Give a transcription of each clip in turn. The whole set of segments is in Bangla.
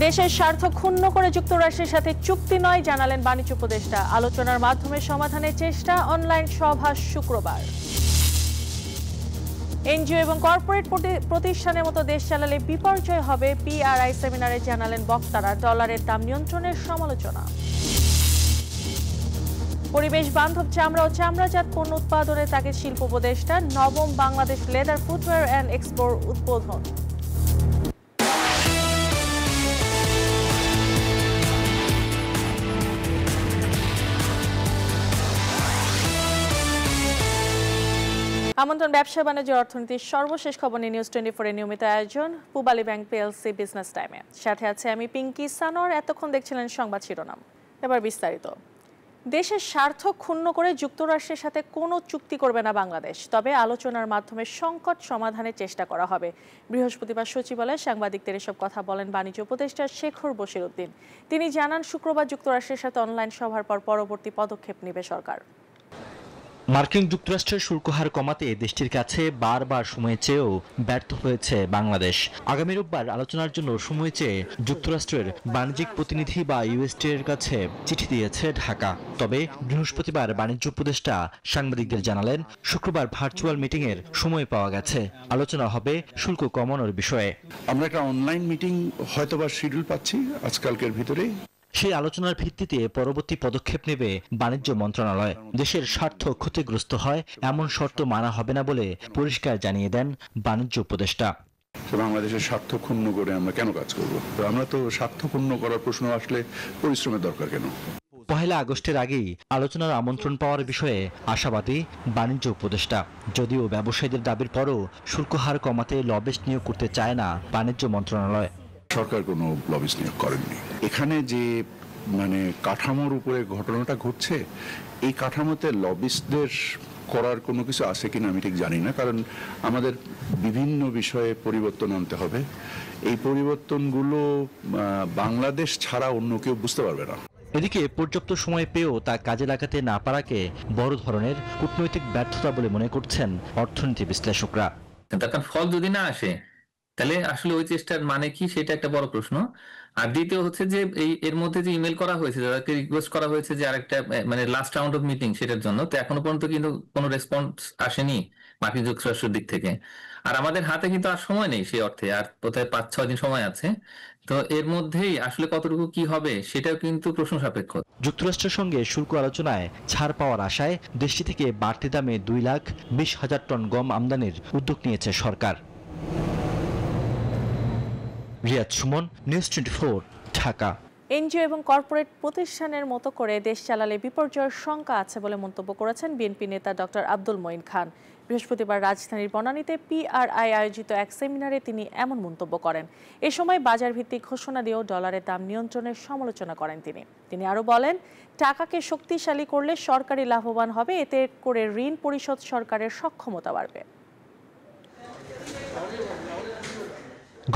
দেশের স্বার্থ ক্ষুণ্ণ করে যুক্তরাষ্ট্রের সাথে চুক্তি নয় জানালেন বাণিজ্য উপদেষ্টা। আলোচনার মাধ্যমে সমাধানের চেষ্টা। অনলাইন সভা শুক্রবার। এনজিও এবং কর্পোরেট প্রতিষ্ঠানের মতো দেশ চালালে বিপর্যয় হবে, পিআরআই সেমিনারে জানালেন বক্তারা। ডলারের দাম নিয়ন্ত্রণের সমালোচনা। পরিবেশ বান্ধব চামড়া ও চামড়াজাত পণ্য উৎপাদনের তাগিদ শিল্প উপদেষ্টা। নবম বাংলাদেশ লেদার ফুটওয়্যার অ্যান্ড এক্সপোর উদ্বোধন। আমন্ত্রণ ব্যবসা বাণিজ্য অর্থনীতির সর্বশেষ খবর নিয়ে নিউজ 24 এর নিয়মিত আয়োজন পূবালী ব্যাংক পিএলসি বিজনেস টাইমে। সাথে আছে আমি পিঙ্কি সানোয়ার। এতক্ষণ দেখছিলেন সংবাদ শিরোনাম, এবার বিস্তারিত। দেশের স্বার্থ ক্ষুণ্ণ করে যুক্তরাষ্ট্রের সাথে কোনো চুক্তি করবে না বাংলাদেশ, তবে আলোচনার মাধ্যমে সংকট সমাধানের চেষ্টা করা হবে। বৃহস্পতিবার সচিবালয়ে সাংবাদিকদের এসব কথা বলেন বাণিজ্য উপদেষ্টা শেখর বশিরউদ্দিন। তিনি জানান, শুক্রবার যুক্তরাষ্ট্রের সাথে অনলাইন সভার পর পরবর্তী পদক্ষেপ নেবে সরকার। মার্কিন যুক্তরাষ্ট্রের শুল্ক হার কমাতে দেশটির কাছে বারবার সময় চেয়েও ব্যর্থ হয়েছে বাংলাদেশ। আগামী রোববার আলোচনার জন্য সময় চেয়ে যুক্তরাষ্ট্রের বাণিজ্যিক প্রতিনিধি বা ইউএসটির কাছে চিঠি দিয়েছে ঢাকা। তবে বৃহস্পতিবার বাণিজ্য উপদেষ্টা সাংবাদিকদের জানালেন, শুক্রবার ভার্চুয়াল মিটিং এর সময় পাওয়া গেছে। আলোচনা হবে শুল্ক কমানোর বিষয়ে। আমরা একটা অনলাইন মিটিং হয়তোবা শিডিউল পাচ্ছি আজকালকের ভিতরে। সেই আলোচনার ভিত্তিতে পরবর্তী পদক্ষেপ নেবে বাণিজ্য মন্ত্রণালয়। দেশের স্বার্থ ক্ষতিগ্রস্ত হয় এমন শর্ত মানা হবে না বলে পরিষ্কার জানিয়ে দেন বাণিজ্য উপদেষ্টা। বাংলাদেশের স্বার্থ ক্ষুণ্ণ করে আমরা কেন কাজ করব? আমরা তো স্বার্থ ক্ষুণ্ণ করার প্রশ্ন আসলে পরিশ্রমের দরকার কেন? 1 আগস্টের আগেই আলোচনার আমন্ত্রণ পাওয়ার বিষয়ে আশাবাদী বাণিজ্য উপদেষ্টা। যদিও ব্যবসায়ীদের দাবির পরও শুল্ক হার কমাতে লবিস্ট নিয়োগ করতে চায় না বাণিজ্য মন্ত্রণালয়। সরকার কোনো লবিস্ট নিয়োগ করেননি। এখানে যে কাঠামোর উপরে ঘটনাটা ঘটছে, এই কাঠামোতে লবিস্টদের করার কোনো কিছু আছে কিনা আমি ঠিক জানি না, কারণ আমাদের বিভিন্ন বিষয়ে পরিবর্তন আনতে হবে। এই পরিবর্তনগুলো বাংলাদেশ ছাড়া অন্য কেউ বুঝতে পারবে না। এদিকে পর্যাপ্ত সময় পেয়েও তা কাজে লাগাতে না পারাকে বড় ধরনের কূটনৈতিক ব্যর্থতা বলে মনে করছেন অর্থনীতি বিশ্লেষকরা। তার ফল যদি না আসে তাহলে আসলে ওই চেষ্টার মানে কি, সেটা একটা বড় প্রশ্ন। আর দ্বিতীয় হচ্ছে যে এর মধ্যে যে ইমেল করা হয়েছে, যাদেরকে রিকোয়েস্ট করা হয়েছে যে আরেকটা লাস্ট রাউন্ড অফ মিটিং, সেটার জন্য তো এখনো পর্যন্ত কিন্তু কোনো রেসপন্স আসেনি মার্কিন যুক্তরাষ্ট্রের দিক থেকে। আর আমাদের হাতে কিন্তু আর সময় নেই সেই অর্থে, আর কোথায় 5-6 দিন সময় আছে। তো এর মধ্যেই আসলে কতটুকু কি হবে সেটাও কিন্তু প্রশ্ন সাপেক্ষ। যুক্তরাষ্ট্রের সঙ্গে শুল্ক আলোচনায় ছাড় পাওয়ার আশায় দেশটি থেকে বাড়তি দামে 2,20,000 টন গম আমদানির উদ্যোগ নিয়েছে সরকার। রিয়াদ সুমন, নিউজ 24, ঢাকা। এনজিও এবং কর্পোরেট প্রতিষ্ঠানের মতো করে দেশ চালালে বিপর্যয়ের শঙ্কা আছে বলে মন্তব্য করেছেন বিএনপি নেতা ডক্টর আব্দুল মঈন খান। বৃহস্পতিবার রাজধানীর বনানীতে পিআরআই আয়োজিত এক সেমিনারে তিনি এমন মন্তব্য করেন। এ সময় বাজার ভিত্তিক ঘোষণা দিয়েও ডলারের দাম নিয়ন্ত্রণের সমালোচনা করেন তিনি আরও বলেন, টাকাকে শক্তিশালী করলে সরকারি লাভবান হবে, এতে করে ঋণ পরিশোধ সরকারের সক্ষমতা বাড়বে।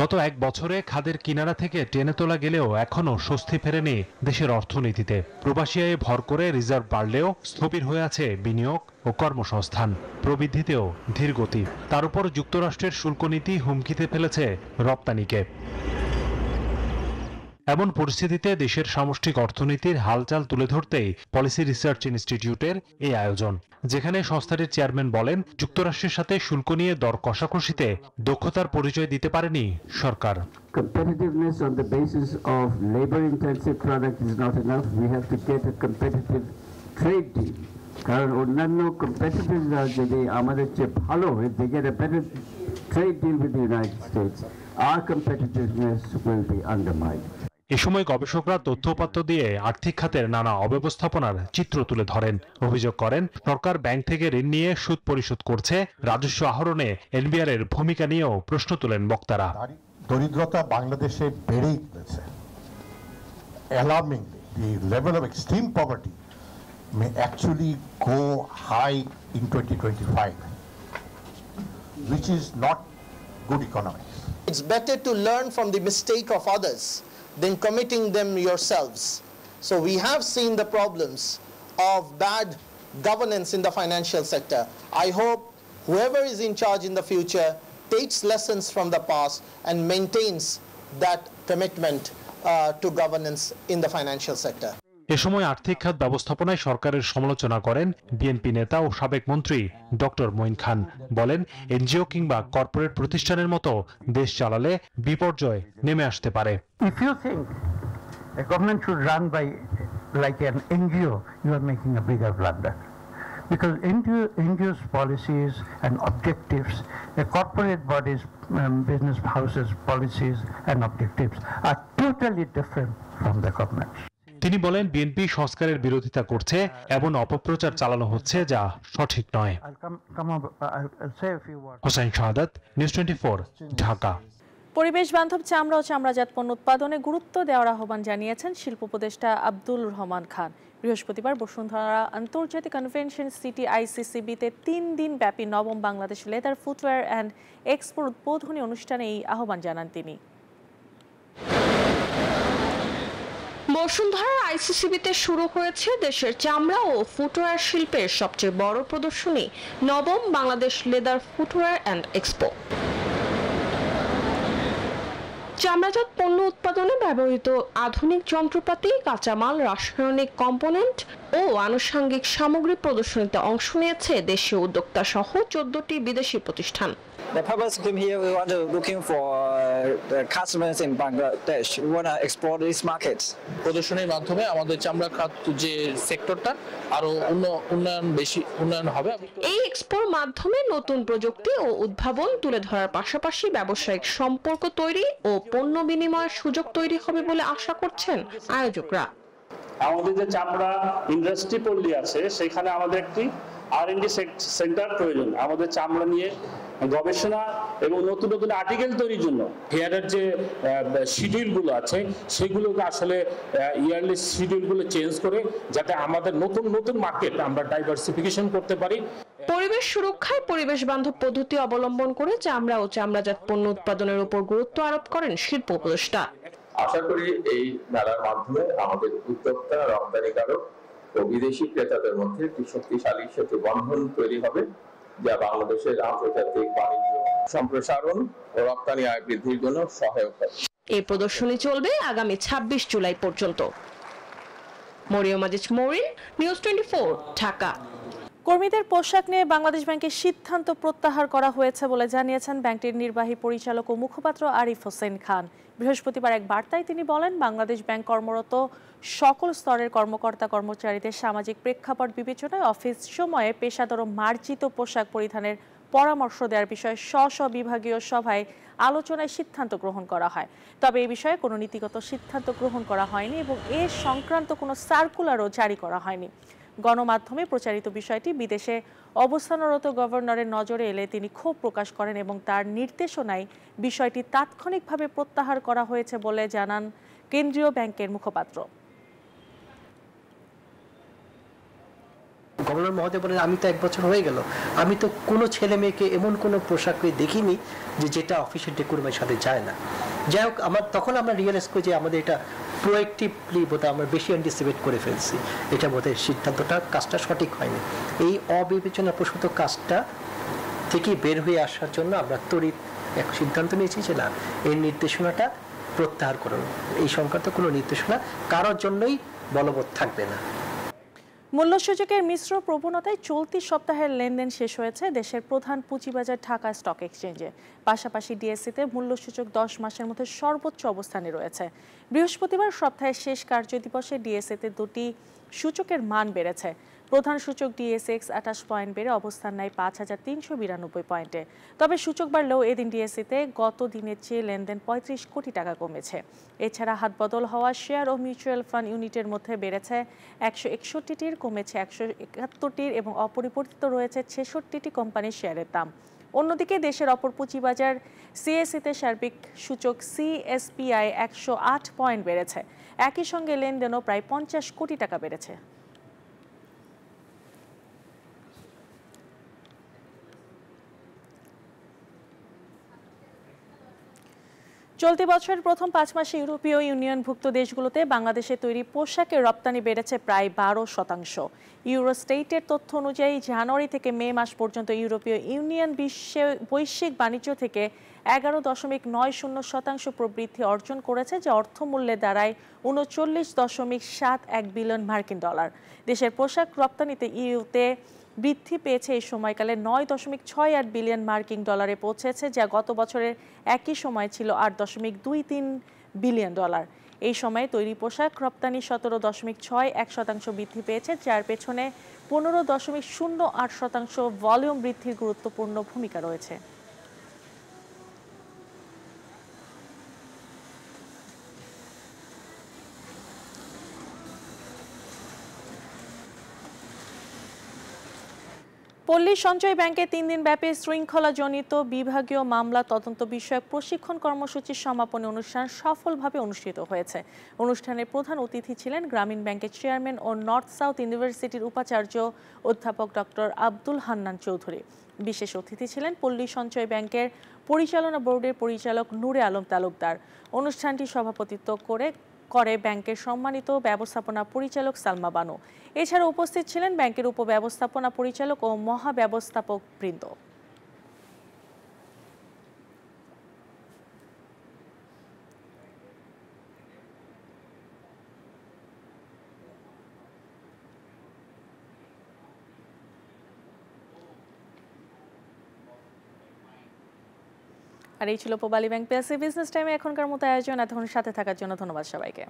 গত 1 বছরে খাদের কিনারা থেকে টেনে তোলা গেলেও এখনো স্বস্তি ফেরেনি দেশের অর্থনীতিতে। প্রবাসী আয়ে ভর করে রিজার্ভ বাড়লেও স্থবির হয়ে আছে বিনিয়োগ ও কর্মসংস্থান। প্রবৃদ্ধিতেও ধীরগতি। তার উপর যুক্তরাষ্ট্রের শুল্ক নীতি হুমকিতে ফেলেছে রপ্তানিকে। এমন পরিস্থিতিতে দেশের সামষ্টিক অর্থনীতির হালচাল তুলে ধরতেই পলিসি রিসার্চ ইনস্টিটিউটের এই আয়োজন, যেখানে সংস্থাটির চেয়ারম্যান বলেন, যুক্তরাষ্ট্রের সাথে শুল্ক নিয়ে দর কষাকষিতে দক্ষতার পরিচয় দিতে পারেনি সরকার। Competitiveness on the basis of labor intensive product is not enough. We have to get a competitive trade deal. কারণ অন্যান্য কম্পিটিটররা যদি আমাদের চেয়ে ভালো, if they get a better trade deal with the United States, our competitiveness will be undermined. এ সময় গবেষকরা তথ্যউপাত্ত দিয়ে আর্থিক খাতের নানা অব্যবস্থাপনার চিত্র তুলে ধরেন। অভিযোগ করেন, সরকার ব্যাংক থেকে ঋণ নিয়ে সুদ পরিশোধ করছে। রাজস্ব আহরণে এনবিআর এর ভূমিকা নিয়েও প্রশ্ন তোলেন বক্তারা। দরিদ্রতা বাংলাদেশে বেড়েই চলেছে। Alarmingly, the level of extreme poverty may actually go high in 2025, which is not good economics. It's better to learn from the mistake of others than committing them yourselves. So we have seen the problems of bad governance in the financial sector. I hope whoever is in charge in the future takes lessons from the past and maintains that commitment to governance in the financial sector. এ সময় আর্থিক খাত ব্যবস্থাপনায় সরকারের সমালোচনা করেন বিএনপি নেতা ও সাবেক মন্ত্রী ডক্টর মঈন খান। বলেন, এনজিও কিংবা কর্পোরেট প্রতিষ্ঠানের মতো দেশ চালালে বিপর্যয় নেমে আসতে পারে। If you think a government should run by like an NGO, you are making a bigger blunder. Because NGO's policies and objectives, the corporate bodies, business houses' policies and objectives are totally different from the government's. তিনি বলেন, বিএনপি সংস্কারের বিরোধিতা করছে, এমন অপপ্রচার চালানো হচ্ছে যা সঠিক নয়। হোসেন শাহাদাত, নিউজ 24, ঢাকা। পরিবেশ বান্ধব চামড়া ও চামড়াজাত পণ্য উৎপাদনে গুরুত্ব দেওয়ার আহ্বান জানিয়েছেন শিল্প উপদেষ্টা আব্দুল রহমান খান। বৃহস্পতিবার বসুন্ধরা আন্তর্জাতিক কনভেনশন সিটি ICCB-তে 3 দিন ব্যাপী নবম বাংলাদেশ লেদার ফুটওয়্যার অ্যান্ড এক্সপোর উদ্বোধনী অনুষ্ঠানে এই আহ্বান জানান তিনি। বসুন্ধরার ICCB-তে শুরু হয়েছে দেশের চামড়া ও ফুটওয়্যার শিল্পের সবচেয়ে বড় প্রদর্শনী নবম Bangladesh leather footwear and expo. চামড়াজাত পণ্য উৎপাদনে ব্যবহৃত আধুনিক যন্ত্রপাতি, কাঁচামাল, রাসায়নিক কম্পোনেন্ট ও আনুষঙ্গিক সামগ্রী প্রদর্শনীতে অংশ নিয়েছে দেশীয় উদ্যোক্তা সহ 14টি বিদেশি প্রতিষ্ঠান। The purpose came here, we want to looking for the customers in Bangladesh. We want to explore these markets. প্রদর্শনীর মাধ্যমে আমাদের চামড়া খাত যে সেক্টরটা আরো উন্নয়ন হবে। এই এক্সপোর মাধ্যমে নতুন প্রযুক্তি ও উদ্ভাবন তুলে ধরার পাশাপাশি ব্যবসায়িক সম্পর্ক তৈরি ও পণ্য বিনিময়ের সুযোগ তৈরি হবে বলে আশা করছেন আয়োজকরা। আমাদের যে চামড়া ইন্ডাস্ট্রি পল্লী আছে, সেখানে আমাদের একটি R&D সেন্টার প্রয়োজন। আমাদের চামড়া নিয়ে গবেষণা এবং নতুন নতুন আর্টিকেল তৈরির জন্য হেয়ারের যে শিডিউলগুলো আছে সেগুলোকে আসলে ইয়ারলি শিডিউলগুলো চেঞ্জ করে যাতে আমাদের নতুন নতুন মার্কেট আমরা ডাইভার্সিফিকেশন করতে পারি। পরিবেশ সুরক্ষায় পরিবেশ বান্ধব পদ্ধতি অবলম্বন করে চামড়া ও চামড়াজাত পণ্য উৎপাদনের উপর গুরুত্ব আরোপ করেন শিল্প উপদেষ্টা। আশা করি এই মেলার মাধ্যমে আমাদের উদ্যোক্তা, রপ্তানিকারক ও বিদেশি ক্রেতাদের মধ্যে একটি শক্তিশালী সেতু বন্ধন তৈরি হবে, যা বাংলাদেশের আন্তর্জাতিক বাণিজ্য সম্প্রসারণ ও রপ্তানি আয় বৃদ্ধির জন্য সহায়ক হবে। এই প্রদর্শনী চলবে আগামী 26 জুলাই পর্যন্ত। মরিয়ম আজিজ মরিন, নিউজ 24, ঢাকা। কর্মীদের পোশাক নিয়ে বাংলাদেশ ব্যাংকের সিদ্ধান্ত প্রত্যাহার করা হয়েছে বলে জানিয়েছেন ব্যাংকটির নির্বাহী পরিচালক ও মুখপাত্র আরিফ হোসেন খান। বৃহস্পতিবার এক বার্তায় তিনি বলেন, বাংলাদেশ ব্যাংক কর্মরত সকল স্তরের কর্মকর্তা কর্মচারীদের সামাজিক প্রেক্ষাপট বিবেচনায় অফিস সময়ে পেশাদার ও মার্জিত পোশাক পরিধানের পরামর্শ দেওয়ার বিষয়ে স্ব বিভাগীয় সভায় আলোচনায় সিদ্ধান্ত গ্রহণ করা হয়। তবে এই বিষয়ে কোনো নীতিগত সিদ্ধান্ত গ্রহণ করা হয়নি এবং এ সংক্রান্ত কোনো সার্কুলারও জারি করা হয়নি। গণমাধ্যমে প্রচারিত বিষয়টি বিদেশে অবস্থানরত গভর্নরের নজরে এলে তিনি ক্ষোভ প্রকাশ করেন এবং তার নির্দেশনায় বিষয়টি তাৎক্ষণিকভাবে প্রত্যাহার করা হয়েছে বলে জানান কেন্দ্রীয় ব্যাংকের মুখপাত্র। গভর্নর মহোদয় বলেন, আমি তো 1 বছর হয়ে গেল, আমি তো কোনো ছেলে মেয়েকে এমন কোনো পোশাকে দেখিনি যেটা অফিসের ডেকোরামের সাথে যায় না। যাই হোক, তখন আমরা রিয়েলাইজ করি যে আমাদের এটা প্রোঅ্যাক্টিভলি বোধহয় আমরা বেশি অ্যান্টিসিপেট করে ফেলছি, এটা বোধহয় কাজটা সঠিক হয়নি। এই অবিবেচনাপ্রসূত কাজটা থেকে বের হয়ে আসার জন্য আমরা তড়িৎ এক সিদ্ধান্ত নিয়েছি যে না, এই নির্দেশনাটা প্রত্যাহার করুন। এই সংক্রান্ত কোনো নির্দেশনা কারোর জন্যই বলবৎ থাকবে না। মূল্যসূচকের মিশ্র প্রবণতায় চলতি সপ্তাহের লেনদেন শেষ হয়েছে দেশের প্রধান পুঁজিবাজার ঢাকা স্টক এক্সচেঞ্জে। পাশাপাশি ডিএসসিতে মূল্যসূচক 10 মাসের মধ্যে সর্বোচ্চ অবস্থানে রয়েছে। বৃহস্পতিবার সপ্তাহের শেষ কার্যদিবসে ডিএসসিতে 2টি সূচকের মান বেড়েছে। প্রধান সূচক ডিএসএক্স 28 পয়েন্ট বেড়ে অবস্থান নেয় 5392 পয়েন্টে। তবে সূচক বাড়লেও এদিন ডিএসসিতে গত দিনের চেয়ে লেনদেন 35 কোটি টাকা কমেছে। এছাড়া হাতবদল হওয়া শেয়ার ও মিউচুয়াল ফান্ড ইউনিটের মধ্যে বেড়েছে 161টির, কমেছে 171টির এবং অপরিবর্তিত রয়েছে 66টি কোম্পানির শেয়ারের দাম। অন্যদিকে দেশের অপর পুঁজিবাজার সিএসসিতে সার্বিক সূচক সিএসপিআই 108 পয়েন্ট বেড়েছে। একই সঙ্গে লেনদেনও প্রায় 50 কোটি টাকা বেড়েছে। চলতি বছরের প্রথম 5 মাসে ইউরোপীয় ইউনিয়নভুক্ত দেশগুলোতে বাংলাদেশে তৈরি পোশাকের রপ্তানি বেড়েছে প্রায় 12%। ইউরোস্টেটের তথ্য অনুযায়ী জানুয়ারি থেকে মে মাস পর্যন্ত ইউরোপীয় ইউনিয়ন বৈশ্বিক বাণিজ্য থেকে 11.90% প্রবৃদ্ধি অর্জন করেছে, যা অর্থমূল্যে দাঁড়ায় 39.71 বিলিয়ন মার্কিন ডলার। দেশের পোশাক রপ্তানিতে ইউতে বৃদ্ধি পেয়েছে এই সময়কালে 9.68 বিলিয়ন মার্কিন ডলারে পৌঁছেছে, যা গত বছরের একই সময় ছিল 8.23 বিলিয়ন ডলার। এই সময়ে তৈরি পোশাক রপ্তানি 17.61% বৃদ্ধি পেয়েছে, যার পেছনে 15.08% ভলিউম বৃদ্ধির গুরুত্বপূর্ণ ভূমিকা রয়েছে। পল্লী সঞ্চয় ব্যাংকে 3 দিনব্যাপী শৃঙ্খলাজনিত বিভাগীয় মামলা তদন্ত বিষয়ক প্রশিক্ষণ কর্মসূচির সমাপনী অনুষ্ঠান সফলভাবে অনুষ্ঠিত হয়েছে। অনুষ্ঠানের প্রধান অতিথি ছিলেন গ্রামীণ ব্যাংকের চেয়ারম্যান ও নর্থ সাউথ ইউনিভার্সিটির উপাচার্য অধ্যাপক ডক্টর আব্দুল হান্নান চৌধুরী। বিশেষ অতিথি ছিলেন পল্লী সঞ্চয় ব্যাংকের পরিচালনা বোর্ডের পরিচালক নূরে আলম তালুকদার। অনুষ্ঠানটি সভাপতিত্ব করে ব্যাংকের সম্মানিত ব্যবস্থাপনা পরিচালক সালমা বানু। এছাড়া উপস্থিত ছিলেন ব্যাংকের উপব্যবস্থাপনা পরিচালক ও মহাব্যবস্থাপক বৃন্দ। আর এই ছিল পূবালী ব্যাংক পিএলসি বিজনেস টাইমে এখনকার মতো আয়োজন। এতক্ষণ সাথে থাকার জন্য ধন্যবাদ সবাইকে।